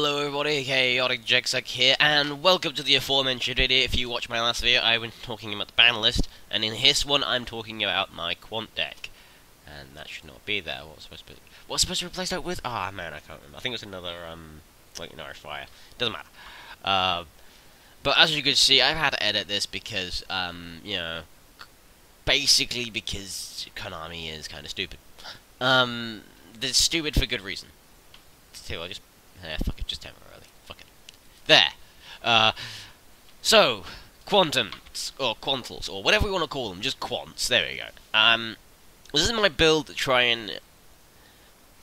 Hello everybody, chaotic Jexaks here, and welcome to the aforementioned video. If you watched my last video, I've been talking about the ban list, and in this one, I'm talking about my Quant deck. And that should not be there. What's supposed to replace that with? Ah, man, I can't remember. I think it's another, like an Irish fire. Doesn't matter. But as you can see, I've had to edit this because, you know, basically because Konami is kind of stupid. They're stupid for good reason. So I just, fuck it, just temporarily. Fuck it. There. So, Quantums, or Quantals, or whatever we want to call them, just Quants, there we go. This is my build to try and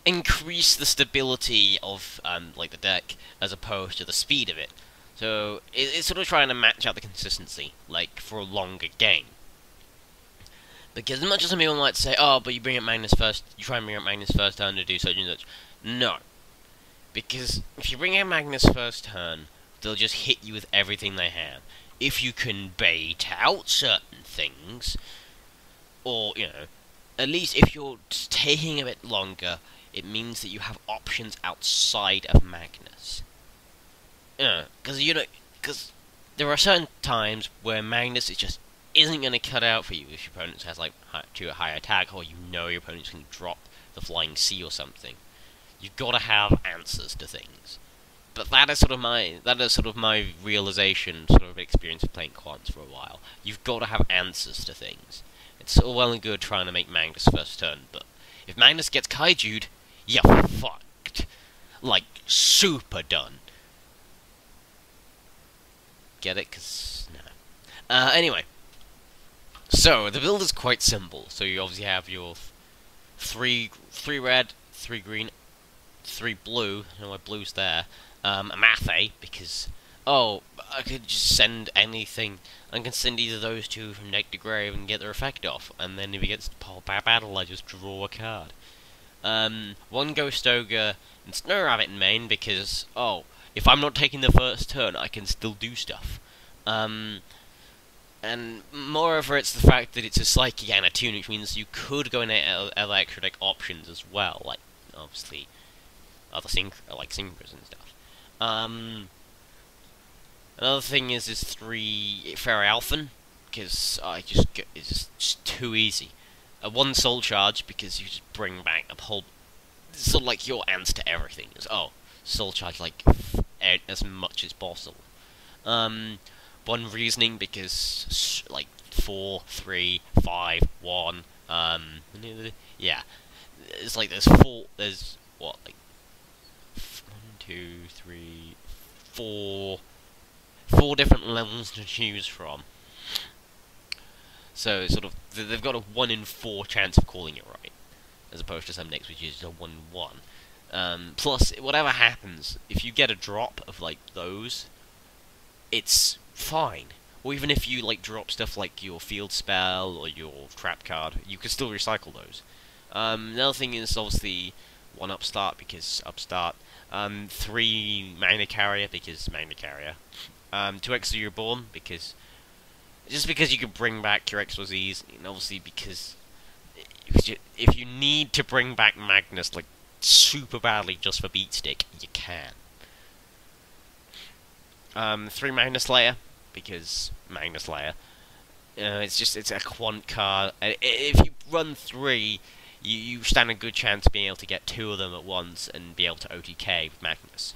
increase the stability of, like, the deck, as opposed to the speed of it. So, it's sort of trying to match out the consistency, like, for a longer game. Because as much as some people might say, oh, but you bring up Magnus first, you try and bring up Magnus first turn to do such and such. No. Because if you bring out Magnus first turn, they'll just hit you with everything they have. If you can bait out certain things, or, you know, at least if you're taking a bit longer, it means that you have options outside of Magnus. Because there are certain times where Magnus isn't going to cut out for you if your opponent has, like, too high attack, or you know your opponent's going to drop the Flying C or something. You've got to have answers to things. But that is sort of my realization, sort of experience of playing Quants for a while. You've got to have answers to things. It's all well and good trying to make Magnus first turn, but if Magnus gets kaiju'd, you're fucked. Like, super done. Get it? 'Cause no. Anyway. So, the build is quite simple. So you obviously have your three red, 3 green, 3 blue. I know why blue's there. A Mathe, because, oh, I could just send anything. I can send either those two from deck to grave and get their effect off. And then if he gets pulled by battle, I just draw a card. 1 Ghost Ogre and Snow Rabbit in main, because, oh, if I'm not taking the first turn, I can still do stuff. And moreover, it's the fact that it's a Psychic and a Tune, which means you could go in other extra deck options as well, like, obviously, other synchros and stuff. Another thing is 3 Fairy Alphen, because it's just too easy. 1 Soul Charge, because you just bring back a whole, sort of like your answer to everything. Is, oh, Soul Charge, like, as much as possible. 1 Reasoning, because, like, 4, 3, 5, 1, yeah. It's like there's what, like, 1, 2, 3, 4 different levels to choose from. So, sort of, they've got a 1 in 4 chance of calling it right, as opposed to some decks which is a 1 in 1. Plus, whatever happens, if you get a drop of, like, those, it's fine. Or even if you, like, drop stuff like your field spell or your trap card, you can still recycle those. Another thing is obviously 1 Upstart, because Upstart. 3 Magna Carrier, because Magna Carrier. 2 Extra Reborn, because just because you can bring back your XYZs, and obviously because if you need to bring back Magnus, like, super badly just for Beat Stick, you can. 3 Magna Slayer, because Magna Slayer. It's a Quant card. If you run 3, you stand a good chance of being able to get 2 of them at once and be able to OTK with Magnus.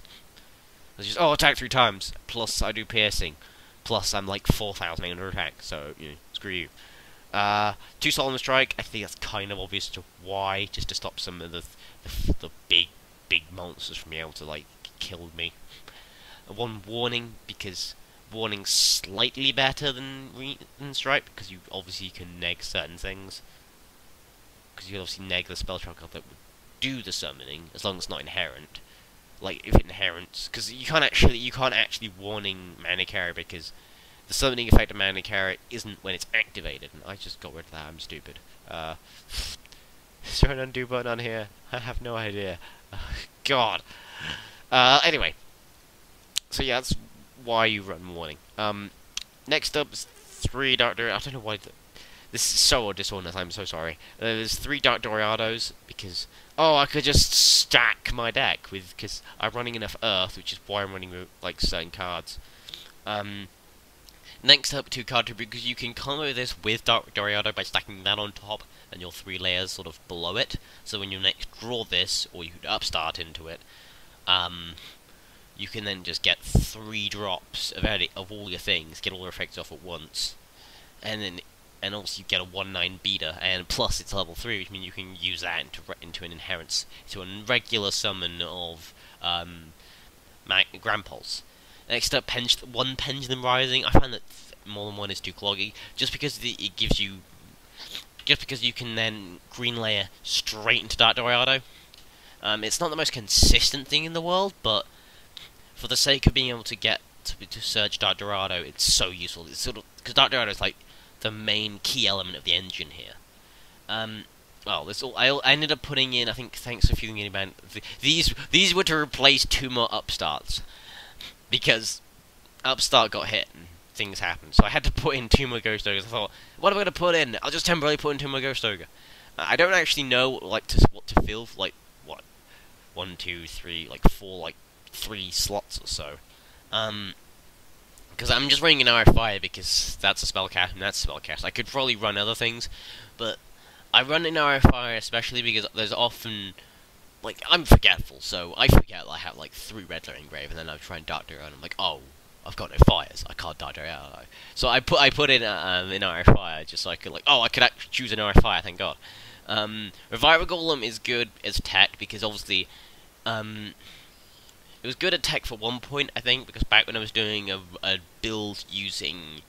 It's just, oh, attack 3 times, plus I do piercing, plus I'm like 4,000 under attack, so, you know, screw you. 2 Solemn Strike, I think that's kind of obvious to why, just to stop some of the big monsters from being able to, like, kill me. 1 Warning, because Warning's slightly better than Strike, because you obviously can neg certain things. Because you obviously neg the spell tracker that would do the summoning, as long as it's not inherent. Like, if it inherent, because you can't actually Warning Mana Carrier, because the summoning effect of Mana Carrier isn't when it's activated, and I just got rid of that, I'm stupid. Is there an undo button on here? I have no idea. God. Anyway. So yeah, that's why you run Warning. Next up is 3 Dark Direct. I don't know why This is so dishonest, I'm so sorry. There's 3 Dark Doriados, because... Oh, I could just stack my deck, because I'm running enough Earth, which is why I'm running, like, certain cards. Next up, 2 card tribute, because you can combo this with Dark Doriado by stacking that on top, and your 3 layers sort of below it. So when you next draw this, or you could upstart into it, you can then just get 3 drops of all your things, get all your effects off at once, and also you get a 1/9 beta, and plus it's level 3, which means you can use that into an inherent, to a regular summon of Grand Pulse. Next up, 1 Pendulum Rising. I find that more than 1 is too cloggy, just because it gives you, just because you can then green layer straight into Dark Doriado. It's not the most consistent thing in the world, but for the sake of being able to get to Surge Dark Dorado, it's so useful. It's sort of, because Dark Dorado is like the main key element of the engine here. Well, this all I ended up putting in. I think thanks to Fueling Event, these were to replace 2 more upstarts, because upstart got hit and things happened. So I had to put in 2 more Ghost Ogres. I thought, what am I going to put in? I'll just temporarily put in 2 more Ghost Ogre. I don't actually know what to fill, like what 1, 2, 3, like 4, like 3 slots or so. Because I'm just running an RFI because that's a spellcast and that's a spellcast. I could probably run other things, but I run an RFI especially because there's often, like, I'm forgetful, so I forget I have like 3 Red Layer engraved, and then I try and Dark Doriado, and I'm like, oh, I've got no fires, I can't Dark Doriado. So I put in an RFI just so I could, like, oh, I could actually choose an RFI, thank God. Revival Golem is good as tech because obviously, it was good at tech for 1 point, I think, because back when I was doing a build using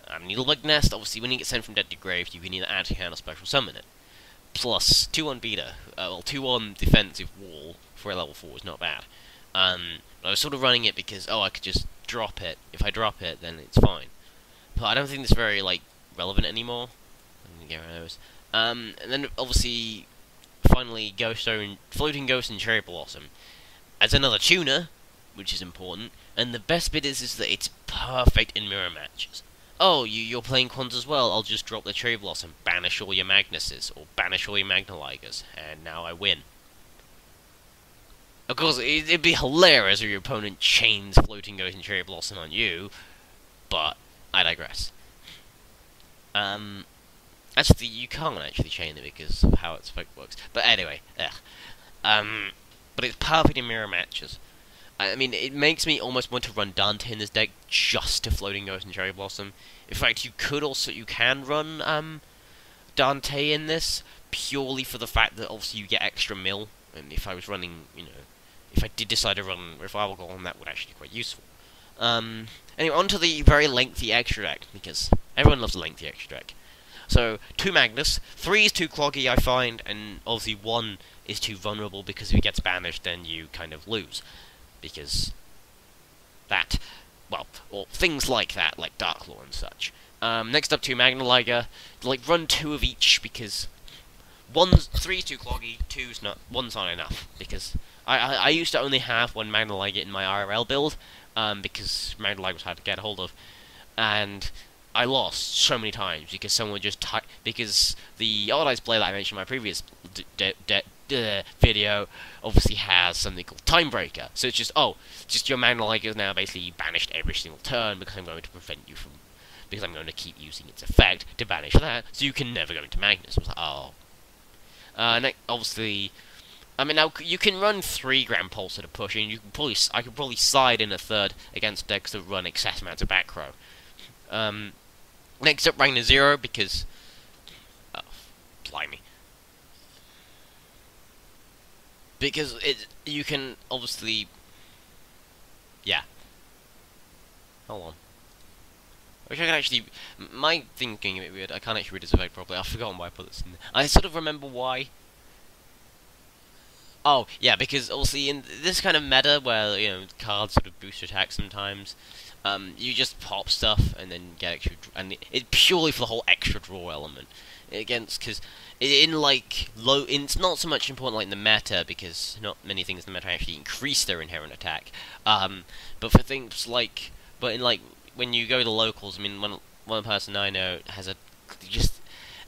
Needlebug Nest, obviously when you get sent from dead to grave, you can either add to hand or special summon it. Plus 2-1 beta, well, 2-1 defensive wall for a level 4 is not bad. But I was sort of running it because, oh, I could just drop it. If I drop it, then it's fine. But I don't think it's very, like, relevant anymore. I'm gonna get rid of those. And then obviously, finally, Floating Ghost and Cherry Blossom. As another tuner, which is important, and the best bit is that it's perfect in mirror matches. Oh, you're playing Quant as well, I'll just drop the Cherry Blossom, banish all your Magnuses, or banish all your Magnaligers, and now I win. Of course, it'd be hilarious if your opponent chains Floating Ghost and Cherry Blossom on you, but I digress. Actually, you can't actually chain it because of how its effect works. But anyway, but it's perfect in mirror matches. I mean, it makes me almost want to run Dante in this deck just to Floating Ghost and Cherry Blossom. In fact, you can run Dante in this purely for the fact that obviously you get extra mill. And if I was running, if I did decide to run Revival Golem, that would actually be quite useful. Anyway, on to the very lengthy extra deck, because everyone loves a lengthy extra deck. So, 2 Magnus, 3 is too cloggy, I find, and obviously 1 is too vulnerable, because if it gets banished, then you kind of lose. Because that, well, or things like that, like Dark Law and such. Next up, 2 Magnaliger, like, run 2 of each, because 3 is too cloggy, 2's not, 1's not enough, because I used to only have 1 Magnaliger in my IRL build, because Magnaliger was hard to get a hold of, and I lost so many times because someone just because the Allies player that I mentioned in my previous video obviously has something called Time Breaker. So it's just your Magnaliger is now basically banished every single turn because I'm going to prevent you from, because I'm going to keep using its effect to banish that, so you can never go into Magnus. I was like, oh. Obviously, I mean, now you can run 3 Grand Pulse at a push, and I could probably slide in a 3rd against decks that run excess amounts of back row. Next up, Ragnar Zero, because... oh, blimey. Because you can, obviously... yeah. Hold on. I wish I could actually... my thinking a bit weird, I can't actually read this effect properly, I've forgotten why I put this in there. I sort of remember why. Oh, yeah, because obviously in this kind of meta where, cards sort of boost attack sometimes, you just pop stuff and then get extra, and it's purely for the whole extra draw element. Because it's not so much important like in the meta, because not many things in the meta actually increase their inherent attack. But for things when you go to locals, I mean, one person I know has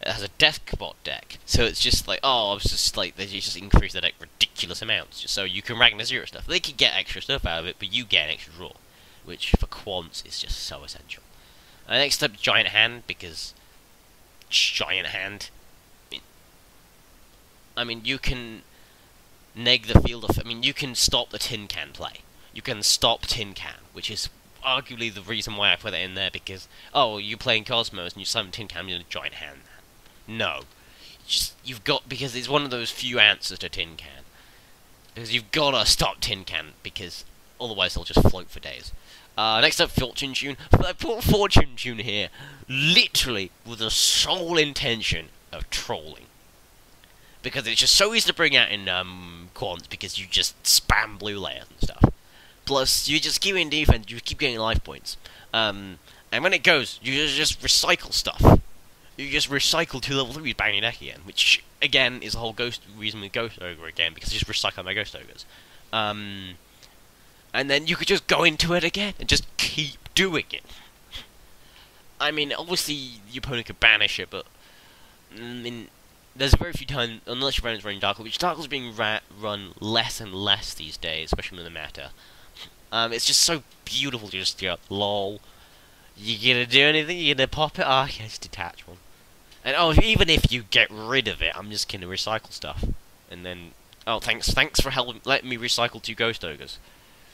It has a deckbot deck, so it's just like, oh, it's just like they just increase the deck ridiculous amounts, just so you can Ragnar Zero stuff. They can get extra stuff out of it, but you get an extra draw, which for quants is just so essential. Next up, Giant Hand, because Giant Hand. I mean, you can neg the field of. I mean, you can stop the Tin Can play. You can stop Tin Can, which is arguably the reason why I put it in there, because, oh, you're playing Cosmos and you summon Tin Can in a Giant Hand. No. You've got, because it's one of those few answers to Tin Can. Because you've got to stop Tin Can, because otherwise they'll just float for days. Next up, Fortune Tune. I put Fortune Tune here, literally, with the sole intention of trolling. Because it's just so easy to bring out in, Quants, because you just spam blue layers and stuff. Plus, you just keep in defense, you keep getting life points. And when it goes, you just recycle stuff. You just recycle 2 level 3s back in your deck again, which, again, is the whole reason with Ghost Ogre again, because I just recycle my Ghost Ogres. And then you could just go into it again, and just keep doing it. I mean, obviously, the opponent could banish it, but, I mean, there's very few times, unless your opponent's running Darkle, which Darkle's being run less and less these days, especially in the meta. It's just so beautiful to just go, lol. You gonna do anything? You gonna pop it? Ah, okay, just detach one. And oh, even if you get rid of it, I'm just gonna recycle stuff. And then, oh, thanks for helping, letting me recycle 2 Ghost Ogres.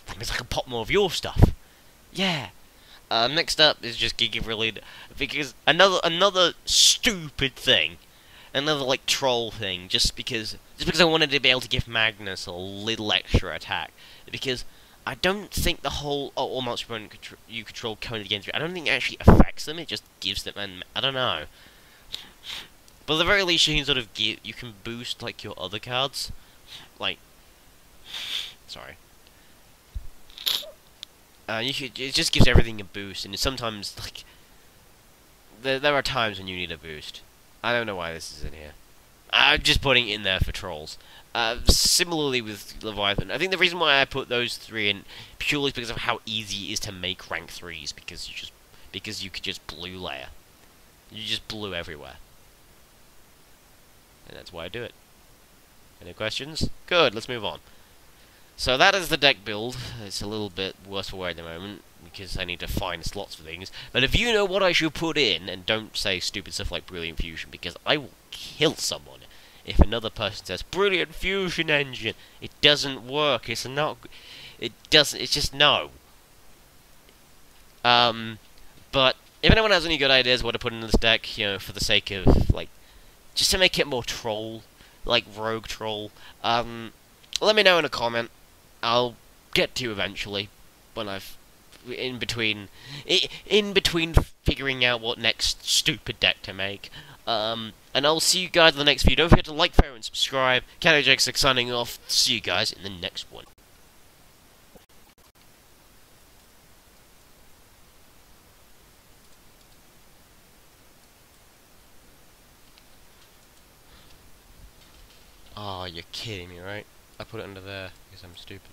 That means I can pop more of your stuff. Yeah. Next up is just Giga Brilliant, because another stupid thing, another like troll thing, just because I wanted to be able to give Magnus a little extra attack, because I don't think the whole all monster opponent you control coming against you, I don't think it actually affects them. It just gives them, and I don't know. But at the very least, you can sort of you can boost like your other cards, like, sorry. It just gives everything a boost, and sometimes like there are times when you need a boost. I don't know why this is in here. I'm just putting it in there for trolls. Similarly with Leviathan, I think the reason why I put those 3 in purely is because of how easy it is to make rank 3s, because you could just blue layer. You just blue everywhere. And that's why I do it. Any questions? Good, let's move on. So that is the deck build. It's a little bit worse for wear at the moment, because I need to find slots for things. But if you know what I should put in, and don't say stupid stuff like Brilliant Fusion, because I will kill someone if another person says, Brilliant Fusion Engine, it doesn't work, it's not, it doesn't, it's just no. But if anyone has any good ideas what to put in this deck, you know, for the sake of, like, just to make it more troll, like rogue troll, let me know in a comment. I'll get to you eventually, when I've, in between figuring out what next stupid deck to make. And I'll see you guys in the next video. Don't forget to like, favorite, and subscribe. Jexaks signing off. See you guys in the next one. Oh, you're kidding me, right? I put it under there because I'm stupid.